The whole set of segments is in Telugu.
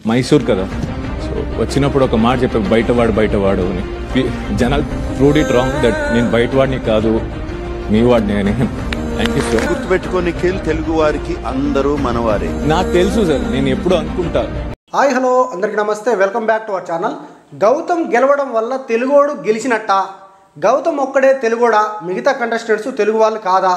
మైసూర్ కదా, సో వచ్చినప్పుడు ఒక మాట చెప్పే బయటవాడు అని. జనాలు ప్రూవ్డ్ ఇట్ రాంగ్ దట్ నేను బయటవాడిని కాదు, మీ వాడిని అని. Thank you sir. గుర్తుపెట్టుకో నిఖిల్, తెలుగు వారికి అందరూ మనవారే. నాకు తెలుసు సార్, నేను ఎప్పుడు అనుకుంటా. హాయ్ హలో అందరికీ నమస్తే, welcome back to our channel. Gautam గెలవడం వల్ల తెలుగోడు గెలిచినట్ట? గౌతమ్ ఒక్కడే తెలుగోడా? మిగతా కంటెస్టెంట్స్ తెలుగు వాళ్ళు కాదా?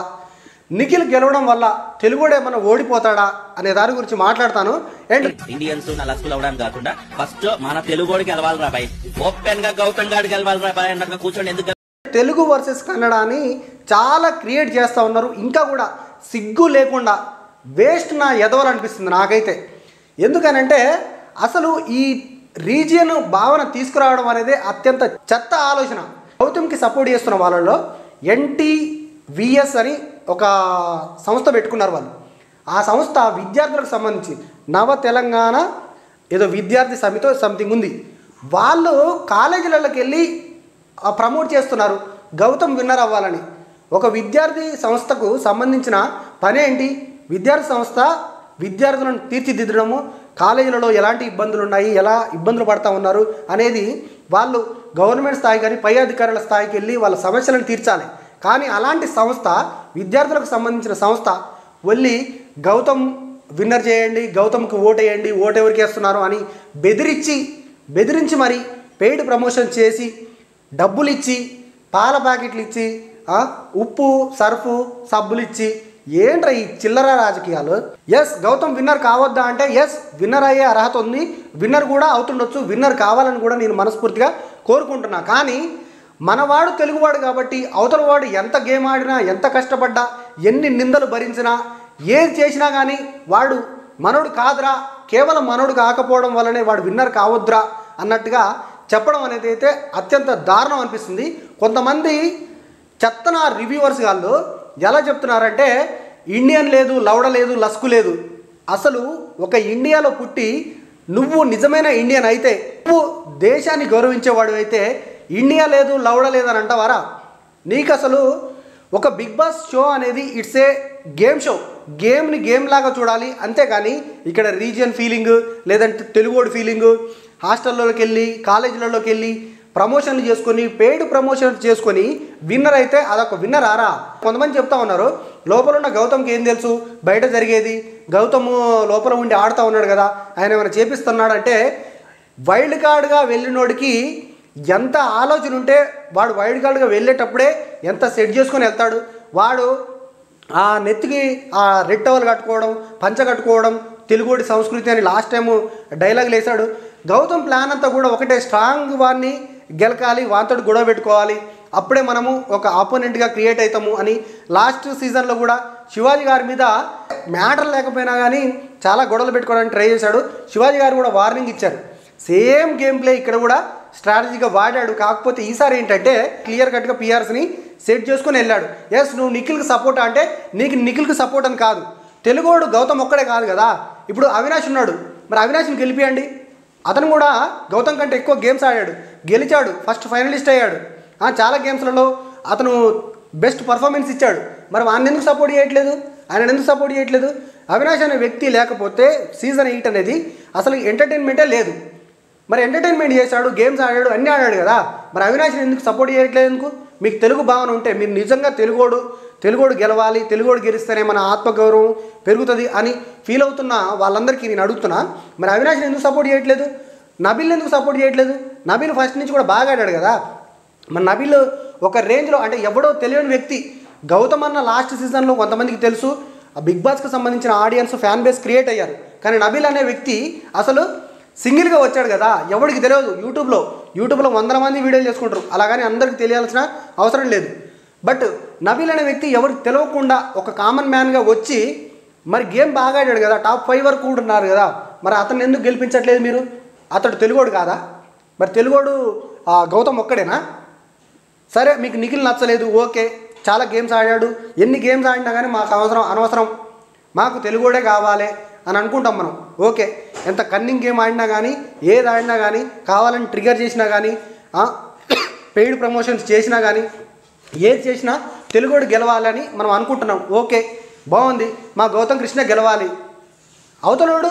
నిఖిల్ గెలవడం వల్ల తెలుగుడే ఏమన్నా ఓడిపోతాడా అనే దాని గురించి మాట్లాడతాను. అండ్ ఇండియన్స్ నలస్కులు అవడం కాకుండా ఫస్ట్ మన తెలుగుడికి గెలవాలి రాబాయ్, ఓపెన్ గా గౌతమ్ గారు గెలవాలి రాబాయ్ అన్నట్టుగా కూర్చొని ఎందుకు తెలుగు వర్సెస్ కన్నడ అని చాలా క్రియేట్ చేస్తూ ఉన్నారు. ఇంకా కూడా సిగ్గు లేకుండా వేస్ట్ నా ఎదవాలనిపిస్తుంది నాకైతే. ఎందుకనంటే అసలు ఈ రీజియన్ భావన తీసుకురావడం అనేది అత్యంత చెత్త ఆలోచన. గౌతమ్కి సపోర్ట్ చేస్తున్న వాళ్ళలో NTVS అని ఒక సంస్థ పెట్టుకున్నారు వాళ్ళు. ఆ సంస్థ విద్యార్థులకు సంబంధించి నవ తెలంగాణ ఏదో విద్యార్థి సమితో సంథింగ్ ఉంది. వాళ్ళు కాలేజీలకి వెళ్ళి ప్రమోట్ చేస్తున్నారు గౌతమ్ విన్నర్ అవ్వాలని. ఒక విద్యార్థి సంస్థకు సంబంధించిన పని ఏంటి? విద్యార్థి సంస్థ విద్యార్థులను తీర్చిదిద్దడము, కాలేజీలలో ఎలాంటి ఇబ్బందులు ఉన్నాయి, ఎలా ఇబ్బందులు పడుతూ ఉన్నారు అనేది వాళ్ళు గవర్నమెంట్ స్థాయి కానీ పై అధికారుల స్థాయికి వెళ్ళి వాళ్ళ సమస్యలను తీర్చాలి. కానీ అలాంటి సంస్థ, విద్యార్థులకు సంబంధించిన సంస్థ వెళ్ళి గౌతమ్ విన్నర్ చేయండి, గౌతమ్కి ఓటేయండి, ఓటు ఎవరికి వేస్తున్నారు అని బెదిరించి మరి పెయిడ్ ప్రమోషన్ చేసి డబ్బులు ఇచ్చి, పాల ప్యాకెట్లు ఇచ్చి, ఉప్పు సర్ఫు సబ్బులు ఇచ్చి, ఏంట్రా ఈ చిల్లర రాజకీయాలు? ఎస్, గౌతమ్ విన్నర్ కావద్దా అంటే ఎస్, విన్నర్ అయ్యే అర్హత ఉంది, విన్నర్ కూడా అవుతుండొచ్చు, విన్నర్ కావాలని కూడా నేను మనస్ఫూర్తిగా కోరుకుంటున్నా. కానీ మనవాడు తెలుగువాడు కాబట్టి అవతల వాడు ఎంత గేమ్ ఆడినా, ఎంత కష్టపడ్డా, ఎన్ని నిందలు భరించినా, ఏది చేసినా కానీ వాడు మనోడు కాదురా, కేవలం మనోడు కాకపోవడం వల్లనే వాడు విన్నర్ కావద్దురా అన్నట్టుగా చెప్పడం అనేది అయితే అత్యంత దారుణం అనిపిస్తుంది. కొంతమంది చెత్తన రివ్యూవర్స్ వాళ్ళు ఎలా చెప్తున్నారంటే ఇండియన్ లేదు, లౌడ లేదు, లస్కు లేదు. అసలు ఒక ఇండియాలో పుట్టి నువ్వు నిజమైన ఇండియన్ అయితే, నువ్వు దేశాన్ని గౌరవించేవాడు అయితే ఇండియా లేదు, లౌడ లేదు అని అంటావారా? నీకు అసలు ఒక బిగ్ బాస్ షో అనేది ఇట్స్ ఏ గేమ్ షో. గేమ్ని గేమ్ లాగా చూడాలి, అంతేగాని ఇక్కడ రీజియన్ ఫీలింగ్ లేదంటే తెలుగోడు ఫీలింగు, హాస్టల్లోకి వెళ్ళి కాలేజీలలోకి వెళ్ళి ప్రమోషన్లు చేసుకొని పెయిడ్ ప్రమోషన్లు చేసుకొని విన్నర్ అయితే అదొక విన్నర్ ఆరా? కొంతమంది చెప్తా ఉన్నారు లోపల ఉన్న గౌతమ్కి ఏం తెలుసు బయట జరిగేది, గౌతమ్ లోపల ఉండి ఆడుతూ ఉన్నాడు కదా, ఆయన ఏమైనా చేపిస్తున్నాడు అంటే, వైల్డ్ కార్డ్గా వెళ్ళినోడికి ఎంత ఆలోచన ఉంటే వాడు వైల్డ్ కార్డ్గా వెళ్ళేటప్పుడే ఎంత సెట్ చేసుకొని వెళ్తాడు. వాడు ఆ నెత్తికి ఆ రెడ్ టవల్ కట్టుకోవడం, పంచ కట్టుకోవడం, తెలుగుడి సంస్కృతి అని లాస్ట్ టైము డైలాగులు వేశాడు. గౌతమ్ ప్లాన్ అంతా కూడా ఒకటే, స్ట్రాంగ్ వాడిని గెలకాలి, వాంతోడు గొడవ పెట్టుకోవాలి, అప్పుడే మనము ఒక ఆపోనెంట్గా క్రియేట్ అవుతాము అని లాస్ట్ సీజన్లో కూడా శివాజీ గారి మీద మ్యాటర్ లేకపోయినా కానీ చాలా గొడవలు పెట్టుకోవడానికి ట్రై చేశాడు. శివాజీ గారు కూడా వార్నింగ్ ఇచ్చారు. సేమ్ గేమ్ ప్లే ఇక్కడ కూడా స్ట్రాటజీగా వాడాడు. కాకపోతే ఈసారి ఏంటంటే క్లియర్ కట్గా PRస్ని సెట్ చేసుకొని వెళ్ళాడు. ఎస్, నువ్వు నిఖిల్కి సపోర్ట్ అంటే నీకు నిఖిల్కి సపోర్ట్ అని కాదు, తెలుగోడు గౌతమ్ ఒక్కడే కాదు కదా. ఇప్పుడు అవినాష్ ఉన్నాడు, మరి అవినాష్ని గెలిపియండి. అతను కూడా గౌతమ్ కంటే ఎక్కువ గేమ్స్ ఆడాడు, గెలిచాడు, ఫస్ట్ ఫైనలిస్ట్ అయ్యాడు, చాలా గేమ్స్లలో అతను బెస్ట్ పర్ఫార్మెన్స్ ఇచ్చాడు. మరి ఆయన ఎందుకు సపోర్ట్ చేయట్లేదు? అవినాష్ అనే వ్యక్తి లేకపోతే సీజన్ 8 అనేది అసలు ఎంటర్టైన్మెంటే లేదు. మరి ఎంటర్టైన్మెంట్ చేశాడు, గేమ్స్ ఆడాడు, అన్నీ ఆడాడు కదా. మరి అవినాష్ని ఎందుకు సపోర్ట్ చేయట్లేదు? ఎందుకు? మీకు తెలుగు భావన ఉంటే, మీరు నిజంగా తెలుగోడు గెలవాలి, తెలుగోడు గెలిస్తేనే మన ఆత్మగౌరవం పెరుగుతుంది అని ఫీల్ అవుతున్న వాళ్ళందరికీ నేను అడుగుతున్నా, మరి అవినాష్ని ఎందుకు సపోర్ట్ చేయట్లేదు? నబీల్ని ఎందుకు సపోర్ట్ చేయట్లేదు? నబీల్ ఫస్ట్ నుంచి కూడా బాగా ఆడాడు కదా. మరి నబీల్ ఒక రేంజ్లో అంటే ఎవడో తెలియని వ్యక్తి. గౌతమ్ అన్న లాస్ట్ సీజన్లో కొంతమందికి తెలుసు, ఆ బిగ్ బాస్కి సంబంధించిన ఆడియన్స్ ఫ్యాన్ బేస్ క్రియేట్ అయ్యారు. కానీ నబీల్ అనే వ్యక్తి అసలు సింగిల్గా వచ్చాడు కదా, ఎవరికి తెలియదు. యూట్యూబ్లో 100 మంది వీడియోలు చేసుకుంటారు, అలాగని అందరికీ తెలియాల్సిన అవసరం లేదు. బట్ నబీల్ అనే వ్యక్తి ఎవరికి తెలియకుండా ఒక కామన్ మ్యాన్గా వచ్చి మరి గేమ్ బాగా ఆడాడు కదా, టాప్ 5 వరకు ఉంటున్నారు కదా. మరి అతన్ని ఎందుకు గెలిపించట్లేదు మీరు? అతడు తెలుగోడు కాదా? మరి తెలుగోడు గౌతమ్ ఒక్కడేనా? సరే, మీకు నిఖిల్ నచ్చలేదు, ఓకే, చాలా గేమ్స్ ఆడాడు, ఎన్ని గేమ్స్ ఆడినా కానీ మాకు అనవసరం, మాకు తెలుగోడే కావాలి అని అనుకుంటాం మనం. ఓకే, ఎంత కన్నింగ్ గేమ్ ఆడినా కానీ, ఏది ఆడినా కానీ, కావాలని ట్రిగర్ చేసినా కానీ, పెయిడ్ ప్రమోషన్స్ చేసినా కానీ, ఏది చేసినా తెలుగోడు గెలవాలని మనం అనుకుంటున్నాం. ఓకే, బాగుంది, మా గౌతమ్ కృష్ణ గెలవాలి. అవతలోడు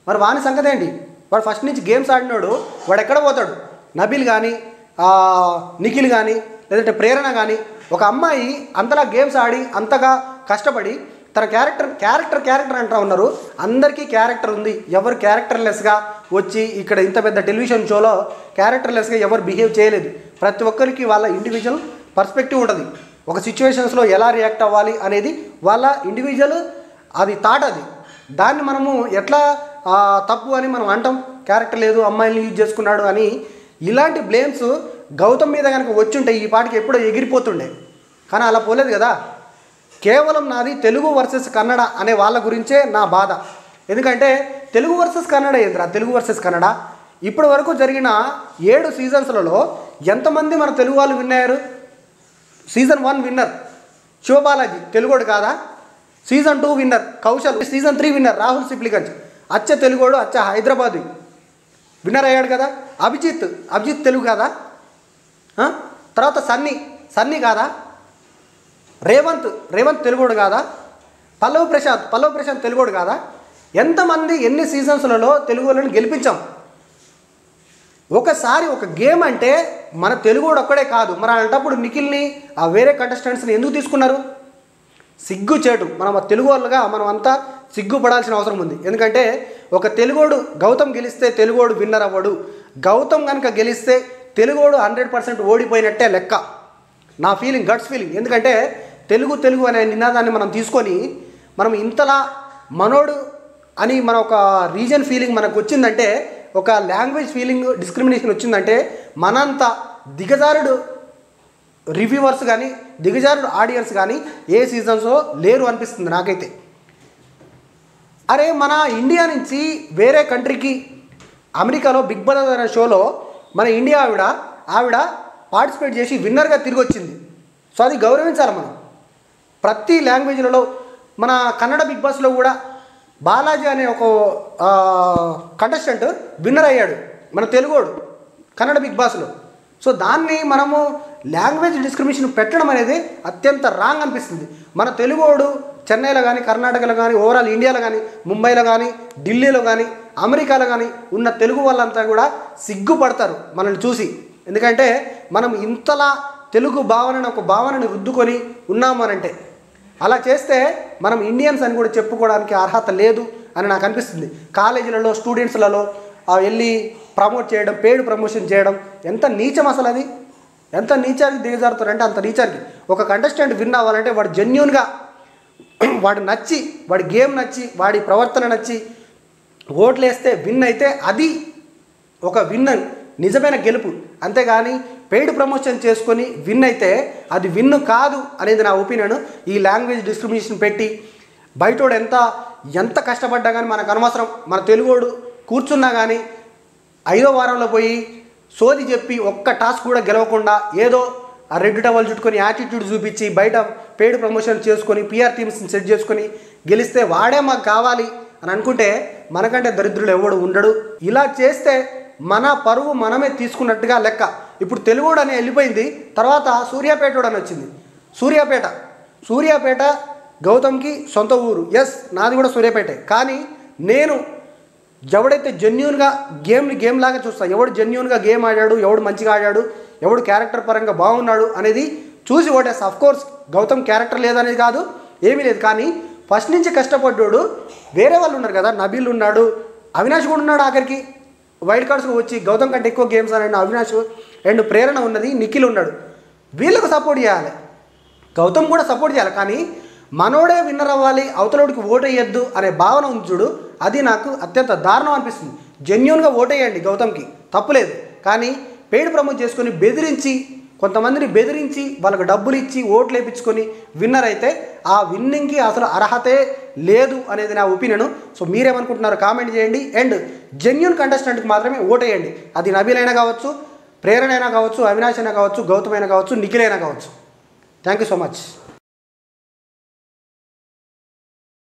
మరి వాని సంగతి ఏంటి? వాడు ఫస్ట్ నుంచి గేమ్స్ ఆడినోడు, వాడు ఎక్కడ పోతాడు? నబీల్ కానీ, నిఖిల్ కానీ, లేదంటే ప్రేరణ కానీ, ఒక అమ్మాయి అంతలా గేమ్స్ ఆడి అంతగా కష్టపడి తన క్యారెక్టర్ అంటూ ఉన్నారు. అందరికీ క్యారెక్టర్ ఉంది. ఎవరు క్యారెక్టర్లెస్గా వచ్చి ఇక్కడ ఇంత పెద్ద టెలివిజన్ షోలో క్యారెక్టర్లెస్గా ఎవరు బిహేవ్ చేయలేదు. ప్రతి ఒక్కరికి వాళ్ళ ఇండివిజువల్ పర్స్పెక్టివ్ ఉంటుంది. ఒక సిచ్యువేషన్స్లో ఎలా రియాక్ట్ అవ్వాలి అనేది వాళ్ళ ఇండివిజువల్ అది థాట్. అది దాన్ని మనము ఎట్లా తప్పు అని మనం అంటాం. క్యారెక్టర్ లేదు, అమ్మాయిని యూజ్ చేసుకున్నాడు అని. ఇలాంటి బ్లేమ్స్ గౌతమ్ మీద కనుక వచ్చుంటే ఈ పాటికి ఎప్పుడో ఎగిరిపోతుండే. కానీ అలా పోలేదు కదా. కేవలం నాది తెలుగు వర్సెస్ కన్నడ అనే వాళ్ళ గురించే నా బాధ. ఎందుకంటే తెలుగు వర్సెస్ కన్నడ ఏంద్రా? తెలుగు వర్సెస్ కన్నడ ఇప్పటి వరకు జరిగిన 7 సీజన్స్లలో ఎంతమంది మన తెలుగు వాళ్ళు విన్ అయ్యారు? సీజన్ 1 విన్నర్ శివబాలాజీ, తెలుగోడు కాదా? Season 2 winner Kaushal, season 3 winner Rahul Sipligunj, అచ్చ తెలుగోడు, అచ్చ హైదరాబాద్ విన్నర్ అయ్యాడు కదా. అభిజిత్ తెలుగు కాదా? తర్వాత సన్నీ కాదా? రేవంత్ తెలుగోడు కాదా? పల్లవ్ ప్రశాంత్ తెలుగోడు కాదా? ఎంతమంది ఎన్ని సీజన్స్లలో తెలుగు వాళ్ళని గెలిపించాం. ఒకసారి ఒక గేమ్ అంటే మన తెలుగోడు ఒక్కడే కాదు. మరి అలాంటప్పుడు నిఖిల్ని ఆ వేరే కంటెస్టెంట్స్ని ఎందుకు తీసుకున్నారు? సిగ్గుచేటు. మనం తెలుగు వాళ్ళుగా మనం అంతా సిగ్గుపడాల్సిన అవసరం ఉంది. ఎందుకంటే ఒక తెలుగోడు గౌతమ్ గెలిస్తే తెలుగోడు విన్నర్ అవ్వడు. గౌతమ్ కనుక గెలిస్తే తెలుగోడు 100% ఓడిపోయినట్టే లెక్క. నా ఫీలింగ్, గట్స్ ఫీలింగ్. ఎందుకంటే తెలుగు అనే నినాదాన్ని మనం తీసుకొని మనం ఇంతలా మనోడు అని మన ఒక రీజన్ ఫీలింగ్ మనకు వచ్చిందంటే, ఒక లాంగ్వేజ్ ఫీలింగ్ డిస్క్రిమినేషన్ వచ్చిందంటే మనంత దిగజారుడు రివ్యూవర్స్ కానీ దిగజారుడు ఆడియన్స్ కానీ ఏ సీజన్స్లో లేరు అనిపిస్తుంది నాకైతే. అరే మన ఇండియా నుంచి వేరే కంట్రీకి అమెరికాలో బిగ్ బ్రదర్ అనే షోలో మన ఇండియా ఆవిడ పార్టిసిపేట్ చేసి విన్నర్గా తిరిగి వచ్చింది. సో అది గౌరవించాలి మనం. ప్రతి లాంగ్వేజ్లలో మన కన్నడ బిగ్ బాస్లో కూడా బాలాజీ అనే ఒక కంటెస్టెంట్ విన్నర్ అయ్యాడు, మన తెలుగోడు కన్నడ బిగ్ బాస్లో. సో దాన్ని మనము లాంగ్వేజ్ డిస్క్రిమినేషన్ పెట్టడం అనేది అత్యంత రాంగ్ అనిపిస్తుంది. మన తెలుగోడు చెన్నైలో కానీ, కర్ణాటకలో కానీ, ఓవరాల్ ఇండియాలో కానీ, ముంబైలో కానీ, ఢిల్లీలో కానీ, అమెరికాలో కానీ ఉన్న తెలుగు వాళ్ళంతా కూడా సిగ్గుపడతారు మనల్ని చూసి. ఎందుకంటే మనం ఇంతలా తెలుగు ఒక భావనని రుద్దుకొని ఉన్నామనంటే, అలా చేస్తే మనం ఇండియన్స్ అని కూడా చెప్పుకోవడానికి అర్హత లేదు అని నాకు అనిపిస్తుంది. కాలేజీలలో స్టూడెంట్స్లలో వెళ్ళి ప్రమోట్ చేయడం, పెయిడ్ ప్రమోషన్ చేయడం ఎంత నీచం అసలు. అది ఎంత నీచానికి దిగజారుతారంటే అంత నీచానికి. ఒక కంటెస్టెంట్ విన్ అవ్వాలంటే వాడు జెన్యూన్గా వాడు నచ్చి, వాడి గేమ్ నచ్చి, వాడి ప్రవర్తన నచ్చి ఓట్లు వేస్తే విన్ అయితే అది ఒక విన్నర్, నిజమైన గెలుపు. అంతేగాని పెయిడ్ ప్రమోషన్ చేసుకొని విన్ అయితే అది విన్ కాదు అనేది నా ఒపీనియన్. ఈ లాంగ్వేజ్ డిస్క్రిమినేషన్ పెట్టి బయటోడు ఎంత కష్టపడ్డా కానీ మనకు అనవసరం. మన తెలుగోడు కూర్చున్నా కానీ 5వ వారంలో పోయి సోది చెప్పి ఒక్క టాస్క్ కూడా గెలవకుండా ఏదో ఆ రెడ్ టవల్ చుట్టుకొని యాటిట్యూడ్ చూపించి బయట పెయిడ్ ప్రమోషన్ చేసుకొని పిఆర్ టీమ్స్ని సెట్ చేసుకొని గెలిస్తే వాడే మాకు కావాలి అని అనుకుంటే మనకంటే దరిద్రులు ఎవడు ఉండడు. ఇలా చేస్తే మన పరువు మనమే తీసుకున్నట్టుగా లెక్క. ఇప్పుడు తెలుగోడు అని వెళ్ళిపోయింది, తర్వాత సూర్యాపేటోడు అని వచ్చింది. సూర్యాపేట గౌతమ్కి సొంత ఊరు. ఎస్, నాది కూడా సూర్యాపేటే. కానీ నేను ఎవడైతే జెన్యూన్గా గేమ్ లాగా చూస్తా, ఎవడు జెన్యూన్గా గేమ్ ఆడాడు, ఎవడు మంచిగా ఆడాడు, ఎవడు క్యారెక్టర్ పరంగా బాగున్నాడు అనేది చూసి ఓటేస్తా. అఫ్కోర్స్ గౌతమ్ క్యారెక్టర్ లేదనేది కాదు, ఏమీ లేదు. కానీ ఫస్ట్ నుంచి కష్టపడ్డాడు. వేరే వాళ్ళు ఉన్నారు కదా, నబీల్ ఉన్నాడు, అవినాష్ కూడా ఉన్నాడు. ఆఖరికి వైల్డ్ కార్డ్స్లో వచ్చి గౌతమ్ కంటే ఎక్కువ గేమ్స్ ఆడిన అవినాష్ అండ్ ప్రేరణ ఉన్నది, నిఖిల్ ఉన్నాడు. వీళ్ళకు సపోర్ట్ చేయాలి, గౌతమ్ కూడా సపోర్ట్ చేయాలి. కానీ మనోడే విన్నర్ అవ్వాలి, అవతలోడికి ఓటేయద్దు అనే భావన ఉంది చూడు, అది నాకు అత్యంత దారుణం అనిపిస్తుంది. జెన్యూన్గా ఓటేయండి గౌతమ్కి, తప్పులేదు. కానీ పెయిడ్ ప్రమోట్ చేసుకొని కొంతమందిని బెదిరించి వాళ్ళకు డబ్బులు ఇచ్చి ఓట్లు వేయించుకొని విన్నర్ అయితే ఆ విన్నింగ్కి అసలు అర్హతే లేదు అనేది నా ఒపీనియన్. సో మీరేమనుకుంటున్నారో కామెంట్ చేయండి. అండ్ జెన్యూన్ కంటెస్టెంట్కి మాత్రమే ఓటేయండి. అది నబీల్ అయినా కావచ్చు, ప్రేరణ అయినా కావచ్చు, అవినాష్ అయినా కావచ్చు, గౌతమ్ అయినా కావచ్చు, నిఖిల్ అయినా కావచ్చు. Thank you so much.